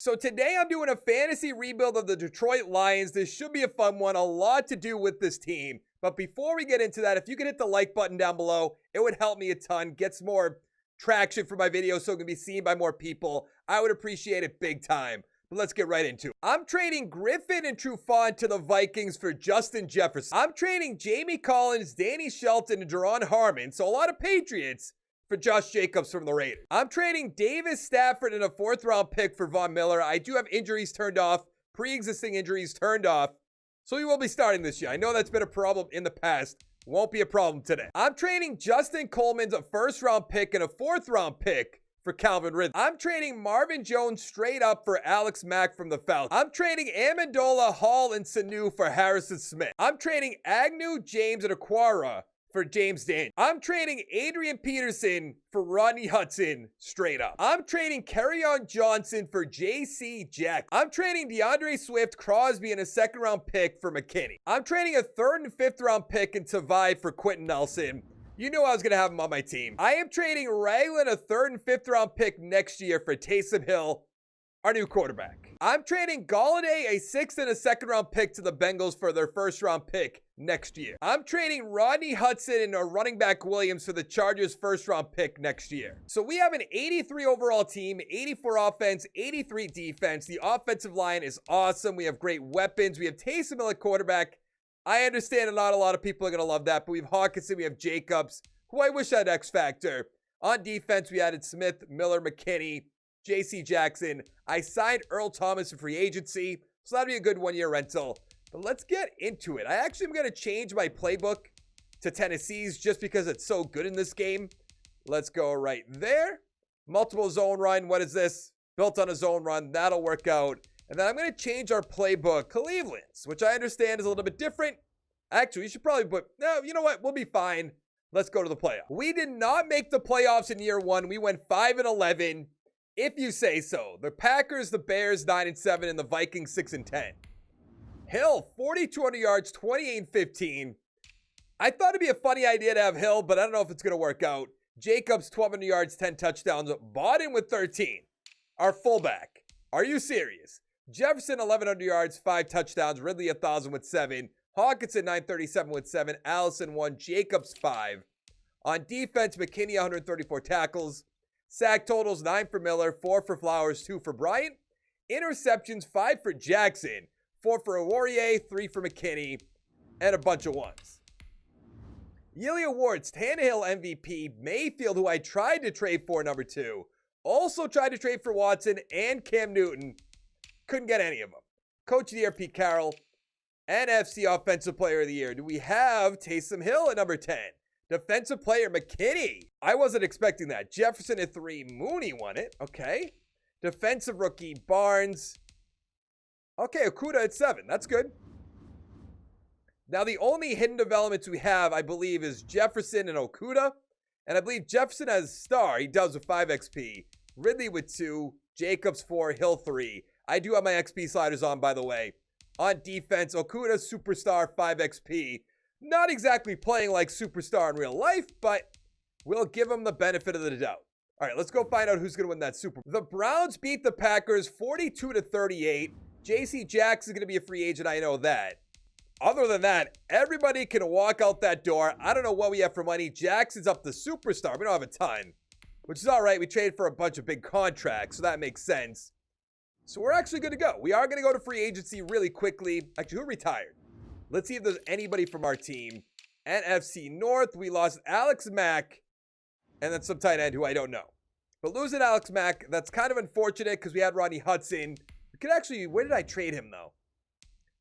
So today I'm doing a fantasy rebuild of the Detroit Lions. This should be a fun one, a lot to do with this team. But before we get into that, if you could hit the like button down below, it would help me a ton, get some more traction for my videos so it can be seen by more people. I would appreciate it big time. But let's get right into it. I'm trading Griffin and Trufant to the Vikings for Justin Jefferson. I'm trading Jamie Collins, Danny Shelton, and Jaron Harmon, so a lot of Patriots, for Josh Jacobs from the Raiders. I'm trading Davis Stafford and a 4th round pick for Von Miller. I do have injuries turned off, pre-existing injuries turned off, so we will be starting this year. I know that's been a problem in the past. Won't be a problem today. I'm trading Justin Coleman's a 1st round pick and a 4th round pick for Calvin Ridley. I'm trading Marvin Jones straight up for Alex Mack from the Falcons. I'm trading Amendola, Hall, and Sanu for Harrison Smith. I'm trading Agnew, James, and Aquara for James Daniels. I'm trading Adrian Peterson for Rodney Hudson straight up. I'm trading Kerryon Johnson for J.C. Jack. I'm trading DeAndre Swift, Crosby, and a 2nd round pick for McKinney. I'm trading a 3rd and 5th round pick in Tavai for Quentin Nelson. You knew I was going to have him on my team. I am trading Ragland a 3rd and 5th round pick next year for Taysom Hill, our new quarterback. I'm trading Galladay a 6th and a 2nd round pick to the Bengals for their 1st round pick next year. I'm trading Rodney Hudson and a running back Williams for the Chargers 1st round pick next year. So we have an 83 overall team, 84 offense, 83 defense. The offensive line is awesome. We have great weapons. We have Taysom Hill at quarterback. I understand not a lot of people are going to love that, but we have Hawkinson, we have Jacobs, who I wish had X Factor. On defense, we added Smith, Miller, McKinney, J.C. Jackson. I signed Earl Thomas in free agency, so that'd be a good one-year rental. But let's get into it. I actually am going to change my playbook to Tennessee's just because it's so good in this game. Let's go right there. Multiple zone run. What is this? Built on a zone run. That'll work out. And then I'm going to change our playbook, Cleveland's, which I understand is a little bit different. Actually, you should probably put, no, you know what? We'll be fine. Let's go to the playoffs. We did not make the playoffs in year one. We went 5-11, if you say so. The Packers, the Bears, 9-7, and the Vikings, 6-10. Hill, 4,200 yards, 28-15. I thought it'd be a funny idea to have Hill, but I don't know if it's going to work out. Jacobs, 1,200 yards, 10 touchdowns. Bodden with 13. Our fullback. Are you serious? Jefferson, 1,100 yards, 5 touchdowns. Ridley, 1,000 with 7. Hawkinson, 937 with 7. Allison, 1. Jacobs, 5. On defense, McKinney, 134 tackles. Sack totals, 9 for Miller, 4 for Flowers, 2 for Bryant. Interceptions, 5 for Jackson, 4 for Awarrier, 3 for McKinney, and a bunch of ones. Yearly awards, Tannehill MVP, Mayfield, who I tried to trade for, number 2. Also tried to trade for Watson and Cam Newton. Couldn't get any of them. Coach of the Year, Pete Carroll. NFC Offensive Player of the Year. Do we have Taysom Hill at number 10? Defensive Player, McKinney. I wasn't expecting that. Jefferson at 3. Mooney won it. Okay. Defensive Rookie, Barnes. Okay, Okuda at 7. That's good. Now, the only hidden developments we have, I believe, is Jefferson and Okuda. And I believe Jefferson has star. He does with 5 XP. Ridley with 2. Jacobs 4. Hill 3. I do have my XP sliders on, by the way. On defense, Okuda, superstar, 5 XP. Not exactly playing like superstar in real life, but we'll give him the benefit of the doubt. All right, let's go find out who's going to win that Super Bowl. The Browns beat the Packers 42-38. J.C. Jackson is going to be a free agent. I know that. Other than that, everybody can walk out that door. I don't know what we have for money. Jackson's up the superstar. We don't have a ton, which is all right. We traded for a bunch of big contracts, so that makes sense. So we're actually good to go. We are going to go to free agency really quickly. Actually, who retired? Let's see if there's anybody from our team. NFC North, we lost Alex Mack and then some tight end who I don't know. But losing Alex Mack, that's kind of unfortunate because we had Rodney Hudson. We could actually, where did I trade him though?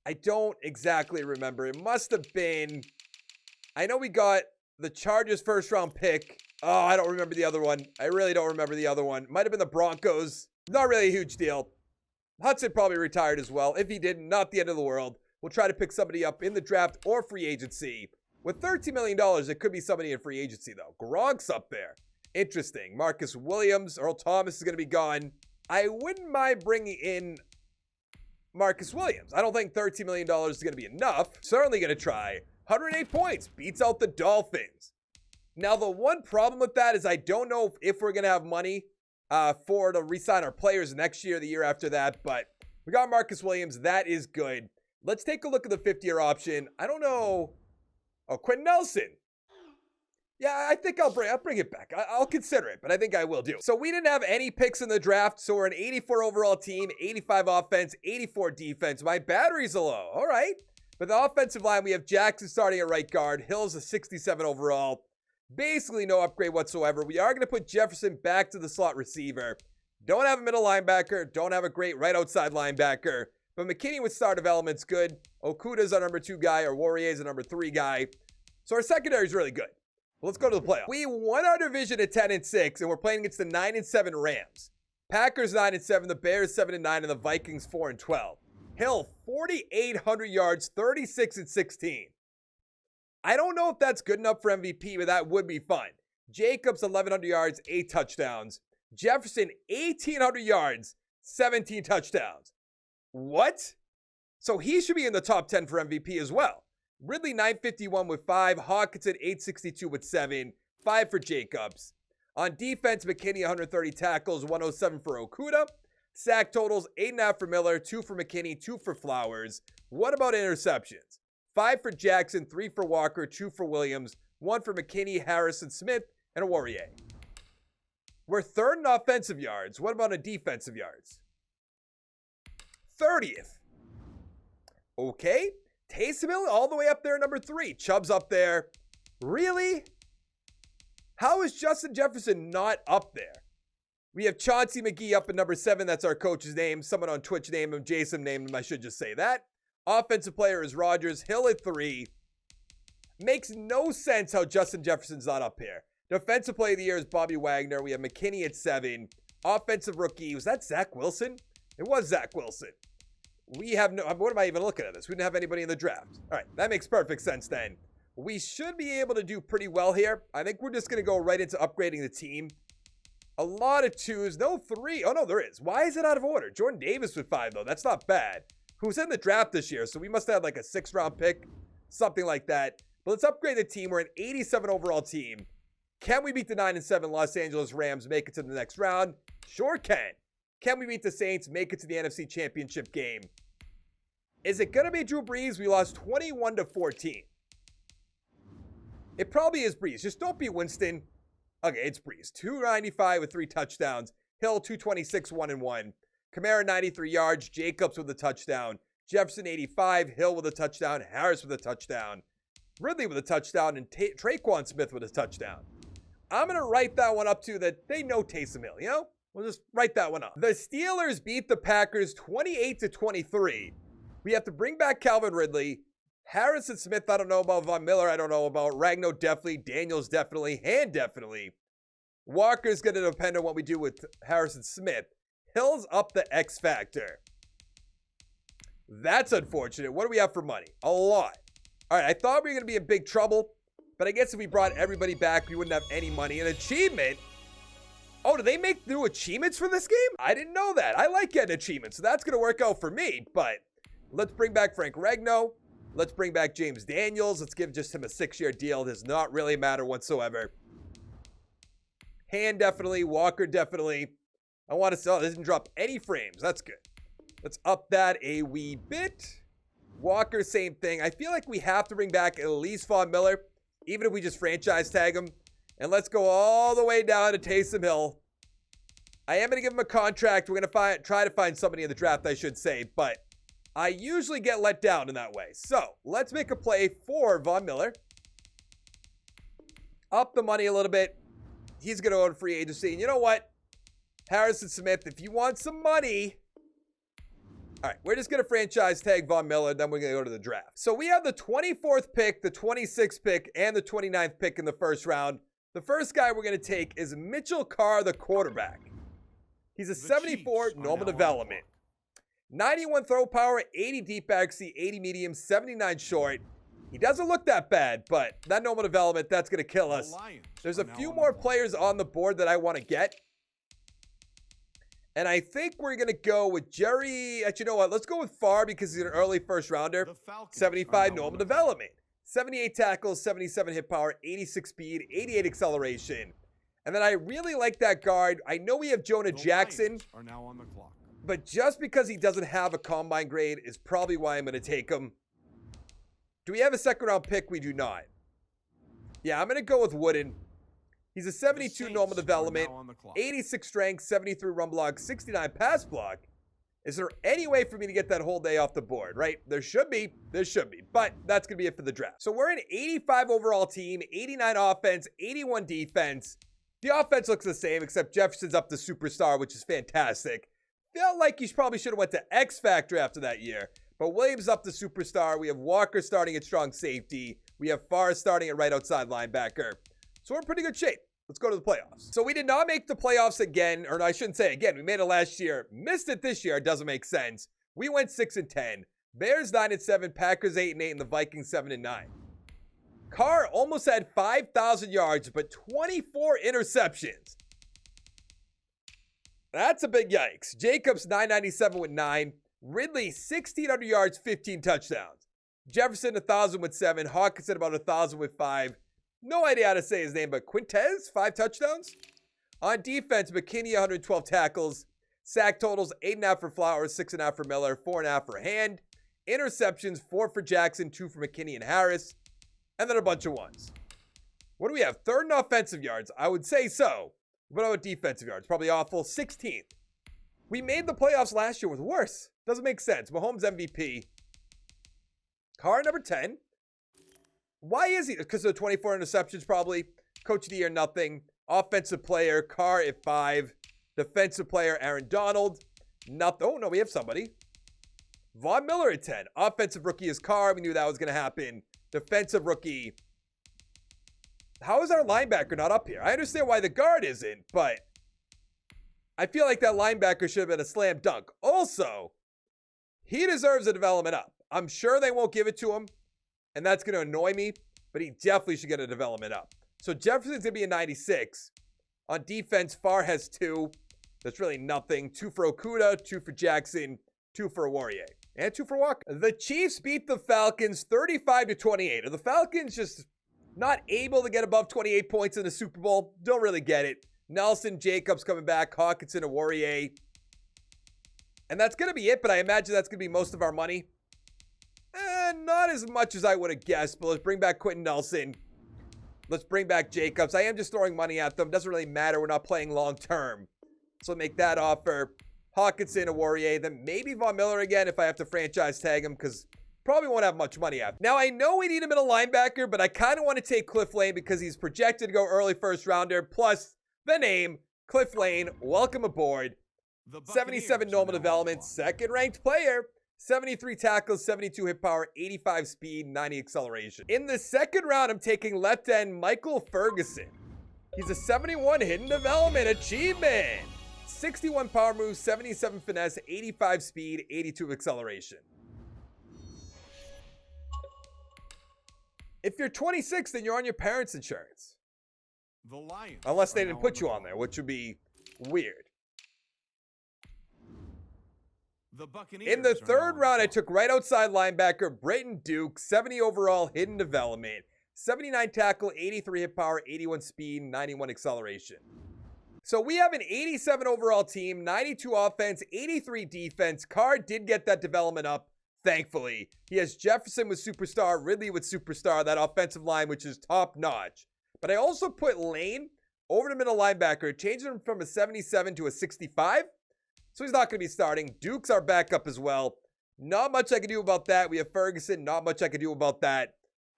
I don't exactly remember. It must have been, I know we got the Chargers 1st round pick. Oh, I don't remember the other one. I really don't remember the other one. Might have been the Broncos. Not really a huge deal. Hudson probably retired as well. If he didn't, not the end of the world. We'll try to pick somebody up in the draft or free agency. With $13 million, it could be somebody in free agency, though. Gronk's up there. Interesting. Marcus Williams. Earl Thomas is going to be gone. I wouldn't mind bringing in Marcus Williams. I don't think $13 million is going to be enough. Certainly going to try. 108 points. Beats out the Dolphins. Now, the one problem with that is I don't know if we're going to have money for to re-sign our players next year, the year after that. But we got Marcus Williams. That is good. Let's take a look at the 50-year option. I don't know. Oh, Quentin Nelson. Yeah, I think I'll bring it back. I'll consider it, but I think I will do. So we didn't have any picks in the draft, so we're an 84 overall team, 85 offense, 84 defense. My batteries are low. All right. But the offensive line, we have Jackson starting at right guard. Hill's a 67 overall. Basically no upgrade whatsoever. We are going to put Jefferson back to the slot receiver. Don't have a middle linebacker. Don't have a great right outside linebacker. But McKinney with star development's good. Okuda's our number 2 guy. Or Warrior's our number 3 guy. So our secondary is really good. Well, let's go to the playoffs. We won our division at 10-6, and we're playing against the 9-7 Rams. Packers 9-7, the Bears 7-9, and the Vikings 4-12. Hill 4,800 yards, 36-16. I don't know if that's good enough for MVP, but that would be fun. Jacobs 1,100 yards, 8 touchdowns. Jefferson 1,800 yards, 17 touchdowns. What? So he should be in the top 10 for MVP as well. Ridley 951 with 5, Hawkinson 862 with 7, 5 for Jacobs. On defense, McKinney 130 tackles, 107 for Okuda. Sack totals 8.5 for Miller, 2 for McKinney, 2 for Flowers. What about interceptions? 5 for Jackson, 3 for Walker, 2 for Williams, 1 for McKinney, Harrison Smith, and a Warrior. We're third in offensive yards. What about in defensive yards? 30th. Okay. Taysom Hill all the way up there, number 3. Chubb's up there. Really? How is Justin Jefferson not up there? We have Chauncey McGee up at number 7. That's our coach's name. Someone on Twitch named him. Jason named him. I should just say that. Offensive player is Rodgers. Hill at 3. Makes no sense how Justin Jefferson's not up here. Defensive player of the year is Bobby Wagner. We have McKinney at 7. Offensive rookie. Was that Zach Wilson? It was Zach Wilson. We have no, what am I even looking at this? We didn't have anybody in the draft. All right, that makes perfect sense then. We should be able to do pretty well here. I think we're just going to go right into upgrading the team. A lot of 2s, no 3. Oh, no, there is. Why is it out of order? Jordan Davis with 5, though. That's not bad. Who's in the draft this year, so we must have like a 6th-round pick, something like that. But let's upgrade the team. We're an 87 overall team. Can we beat the 9-7 Los Angeles Rams, make it to the next round? Sure can. Can we beat the Saints, make it to the NFC Championship game? Is it going to be Drew Brees? We lost 21-14. It probably is Brees. Just don't be Winston. Okay, it's Brees. 295 with 3 touchdowns. Hill 226, 1-1. Kamara 93 yards. Jacobs with a touchdown. Jefferson 85. Hill with a touchdown. Harris with a touchdown. Ridley with a touchdown. And Traquan Smith with a touchdown. I'm going to write that one up too, that they know Taysom Hill, you know? We'll just write that one up. The Steelers beat the Packers 28-23. We have to bring back Calvin Ridley. Harrison Smith, I don't know about. Von Miller, I don't know about. Ragnow, definitely. Daniels, definitely. Hand, definitely. Walker's going to depend on what we do with Harrison Smith. Hill's up the X factor. That's unfortunate. What do we have for money? A lot. All right, I thought we were going to be in big trouble, but I guess if we brought everybody back, we wouldn't have any money. An achievement? Oh, do they make new achievements for this game? I didn't know that. I like getting achievements, so that's going to work out for me. But let's bring back Frank Ragnow. Let's bring back James Daniels. Let's give just him a 6-year deal. It does not really matter whatsoever. Hand, definitely. Walker, definitely. I want to sell. It doesn't drop any frames. That's good. Let's up that a wee bit. Walker, same thing. I feel like we have to bring back at least Von Miller, even if we just franchise tag him. And let's go all the way down to Taysom Hill. I am going to give him a contract. We're going to try to find somebody in the draft, I should say. But I usually get let down in that way. So let's make a play for Von Miller. Up the money a little bit. He's going to go to free agency. And you know what? Harrison Smith, if you want some money. All right, we're just going to franchise tag Von Miller, then we're going to go to the draft. So we have the 24th pick, the 26th pick, and the 29th pick in the first round. The first guy we're going to take is Mitchell Carr, the quarterback. He's a 74 normal development. 91 throw power, 80 deep accuracy, 80 medium, 79 short. He doesn't look that bad, but that normal development, that's going to kill us. There's a few more players on the board that I want to get. And I think we're going to go with Jerry. Actually, you know what? Let's go with Farr because he's an early first rounder. 75 normal development. 78 tackles, 77 hit power, 86 speed, 88 acceleration. And then I really like that guard. I know we have Jonah Jackson, are now on the clock. but just because he doesn't have a combine grade is probably why I'm going to take him. Do we have a second round pick? We do not. Yeah, I'm going to go with Wooden. He's a 72 normal development, 86 strength, 73 run block, 69 pass block. Is there any way for me to get that whole day off the board, right? There should be. There should be. But that's going to be it for the draft. So we're an 85 overall team, 89 offense, 81 defense. The offense looks the same, except Jefferson's up to superstar, which is fantastic. Felt like he probably should have went to X Factor after that year. But Williams up to superstar. We have Walker starting at strong safety. We have Farr starting at right outside linebacker. So we're in pretty good shape. Let's go to the playoffs. So we did not make the playoffs again, or I shouldn't say again. We made it last year. Missed it this year. It doesn't make sense. We went 6-10. Bears 9-7. Packers 8-8. And the Vikings 7-9. Carr almost had 5,000 yards, but 24 interceptions. That's a big yikes. Jacobs 997 with 9. Ridley 1,600 yards, 15 touchdowns. Jefferson 1,000 with 7. Hawkinson about 1,000 with 5. No idea how to say his name, but Quintez, 5 touchdowns. On defense, McKinney, 112 tackles. Sack totals, 8.5 for Flowers, 6.5 for Miller, 4.5 for Hand. Interceptions, 4 for Jackson, 2 for McKinney and Harris. And then a bunch of ones. What do we have? Third in offensive yards? I would say so. What about defensive yards? Probably awful. 16th. We made the playoffs last year with worse. Doesn't make sense. Mahomes MVP. Carr, number 10. Why is he? Because of the 24 interceptions, probably. Coach of the year, nothing. Offensive player, Carr at 5. Defensive player, Aaron Donald. Nothing. Oh, no, we have somebody. Von Miller at 10. Offensive rookie is Carr. We knew that was going to happen. Defensive rookie. How is our linebacker not up here? I understand why the guard isn't, but I feel like that linebacker should have been a slam dunk. Also, he deserves a development up. I'm sure they won't give it to him, and that's going to annoy me, but he definitely should get a development up. So Jefferson's going to be a 96. On defense, Farr has 2. That's really nothing. 2 for Okuda, 2 for Jackson, 2 for Warrior, and 2 for Walker. The Chiefs beat the Falcons 35-28. Are the Falcons just not able to get above 28 points in the Super Bowl? Don't really get it. Nelson, Jacobs coming back, Hawkinson, and Warrior. And that's going to be it, but I imagine that's going to be most of our money. Not as much as I would have guessed, but let's bring back Quentin Nelson. Let's bring back Jacobs. I am just throwing money at them. Doesn't really matter. We're not playing long term. So make that offer. Hawkinson, a Warrior, then maybe Von Miller again if I have to franchise tag him, because probably won't have much money after. Now, I know we need a middle linebacker, but I kind of want to take Cliff Lane because he's projected to go early first rounder, plus the name, Cliff Lane. Welcome aboard. 77 normal development, second ranked player. 73 tackles, 72 hit power, 85 speed, 90 acceleration. In the second round, I'm taking left end Michael Ferguson. He's a 71 hidden development achievement. 61 power moves, 77 finesse, 85 speed, 82 acceleration. If you're 26, then you're on your parents' insurance. The Lions. Unless they didn't put you on there, which would be weird. In the third round, I took right outside linebacker Brayton Duke, 70 overall, hidden development, 79 tackle, 83 hit power, 81 speed, 91 acceleration. So we have an 87 overall team, 92 offense, 83 defense. Carr did get that development up, thankfully. He has Jefferson with superstar, Ridley with superstar, that offensive line, which is top notch. But I also put Lane over the middle linebacker, changing him from a 77 to a 65. So he's not going to be starting. Duke's our backup as well. Not much I can do about that. We have Ferguson. Not much I can do about that.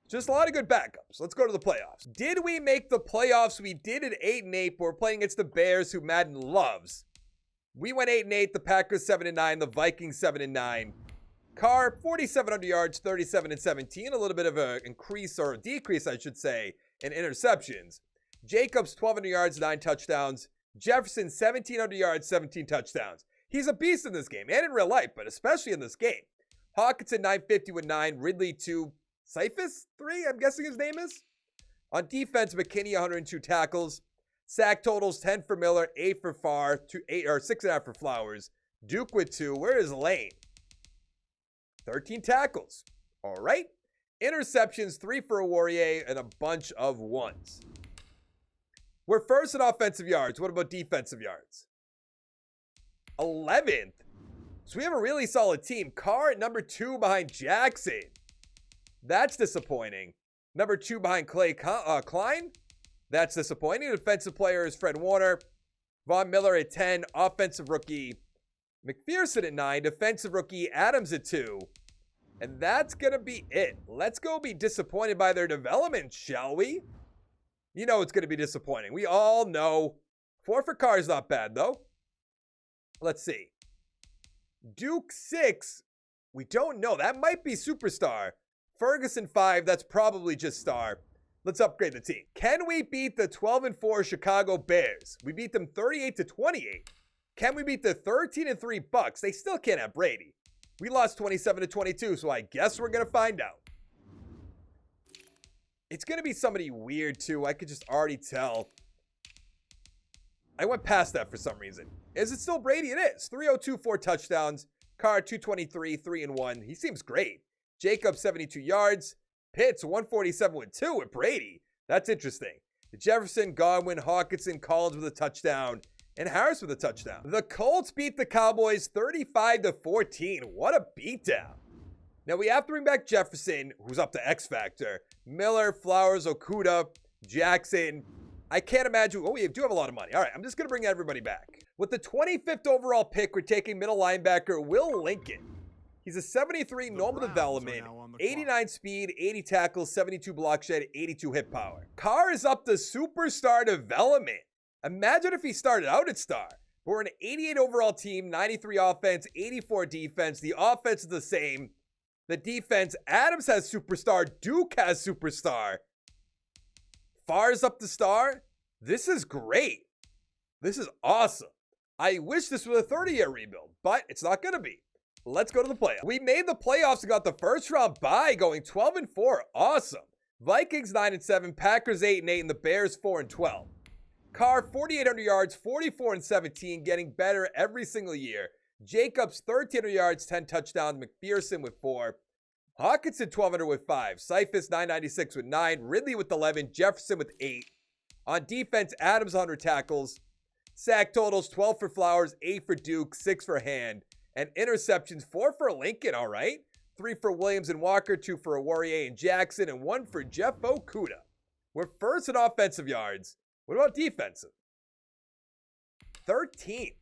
Just a lot of good backups. Let's go to the playoffs. Did we make the playoffs? We did at 8-8, but we're playing against the Bears, who Madden loves. We went 8-8. The Packers 7-9. The Vikings 7-9. Carr 4,700 yards, 37-17. A little bit of an increase, or a decrease, I should say, in interceptions. Jacobs 1,200 yards, 9 touchdowns. Jefferson 1,700 yards, 17 touchdowns. He's a beast in this game, and in real life, but especially in this game. Hawkinson 950 with 9. Ridley 2. Cephas 3, I'm guessing his name is. On defense, McKinney 102 tackles. Sack totals 10 for Miller, 8 for Farr, 6.5 for Flowers. Duke with 2. Where is Lane? 13 tackles. All right. Interceptions, 3 for a Warrior, and a bunch of ones. We're first in offensive yards. What about defensive yards? 11th. So we have a really solid team. Carr at number 2 behind Jackson. That's disappointing. Number 2 behind Klein. That's disappointing. Defensive player is Fred Warner. Von Miller at 10. Offensive rookie McPherson at 9. Defensive rookie Adams at 2. And that's going to be it. Let's go be disappointed by their development, shall we? You know it's going to be disappointing. We all know. 4 for Carr is not bad, though. Let's see. Duke 6. We don't know. That might be superstar. Ferguson 5. That's probably just star. Let's upgrade the team. Can we beat the 12-4 Chicago Bears? We beat them 38-28. Can we beat the 13-3 Bucks? They still can't have Brady. We lost 27-22, so I guess we're going to find out. It's going to be somebody weird, too. I could just already tell. I went past that for some reason. Is it still Brady? It is. 302, 4 touchdowns. Carr, 223, 3-1. He seems great. Jacobs, 72 yards. Pitts, 147 with 2 with Brady. That's interesting. Jefferson, Godwin, Hawkinson, Collins with a touchdown, and Harris with a touchdown. The Colts beat the Cowboys 35-14. What a beatdown. Now we have to bring back Jefferson, who's up to X Factor. Miller, Flowers, Okuda, Jackson. I can't imagine. Oh, we do have a lot of money. All right, I'm just going to bring everybody back. With the 25th overall pick, we're taking middle linebacker Will Lincoln. He's a 73 normal development, 89 speed, 80 tackles, 72 block shed, 82 hit power. Carr is up to superstar development. Imagine if he started out at star. We're an 88 overall team, 93 offense, 84 defense. The offense is the same. The defense, Adams has superstar. Duke has superstar. Farr's up to star. This is great. This is awesome. I wish this was a 30-year rebuild, but it's not going to be. Let's go to the playoffs. We made the playoffs and got the first round bye, going 12-4. Awesome. Vikings 9-7, Packers 8-8, and the Bears 4-12. Carr 4,800 yards, 44-17, getting better every single year. Jacobs 1,300 yards, 10 touchdowns. McPherson with 4. Hawkinson 1,200 with 5. Cephas 996 with 9. Ridley with 11. Jefferson with 8. On defense, Adams 100 tackles. Sack totals 12 for Flowers, 8 for Duke, 6 for Hand. And interceptions, 4 for Lincoln, all right. 3 for Williams and Walker, 2 for Awarie and Jackson, and 1 for Jeff Okuda. We're first in offensive yards. What about defensive? 13th.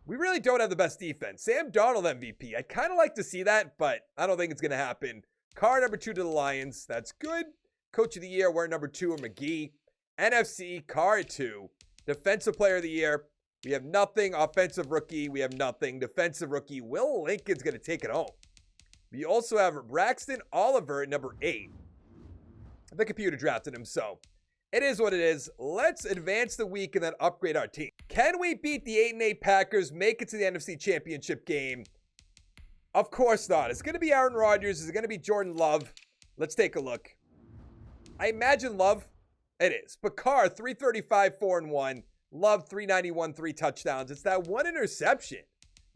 We really don't have the best defense. Sam Darnold MVP. I'd kind of like to see that, but I don't think it's going to happen. Carr number 2 to the Lions. That's good. Coach of the year, we're number 2 or McGee. NFC, Carr at 2. Defensive player of the year. We have nothing. Offensive rookie, we have nothing. Defensive rookie, Will Lincoln's going to take it home. We also have Braxton Oliver at number 8. The computer drafted him, so it is what it is. Let's advance the week and then upgrade our team. Can we beat the 8-8 Packers, make it to the NFC Championship game? Of course not. It's going to be Aaron Rodgers. It's going to be Jordan Love. Let's take a look. I imagine Love. It is. But Carr, 335, 4-1. Love, 391, 3 touchdowns. It's that 1 interception.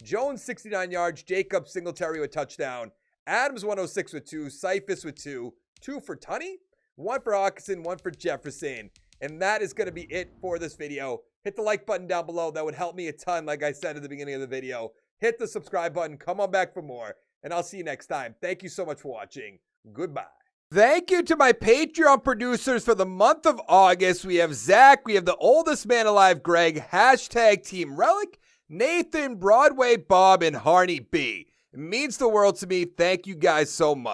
Jones, 69 yards. Jacobs, Singletary with a touchdown. Adams, 106 with 2. Cephas with 2. 2 for Tunney. 1 for Hawkinson. 1 for Jefferson. And that is going to be it for this video. Hit the like button down below. That would help me a ton, like I said at the beginning of the video. Hit the subscribe button. Come on back for more. And I'll see you next time. Thank you so much for watching. Goodbye. Thank you to my Patreon producers for the month of August. We have Zach, we have the oldest man alive, Greg, hashtag Team Relic, Nathan, Broadway Bob, and Harney B. It means the world to me. Thank you guys so much.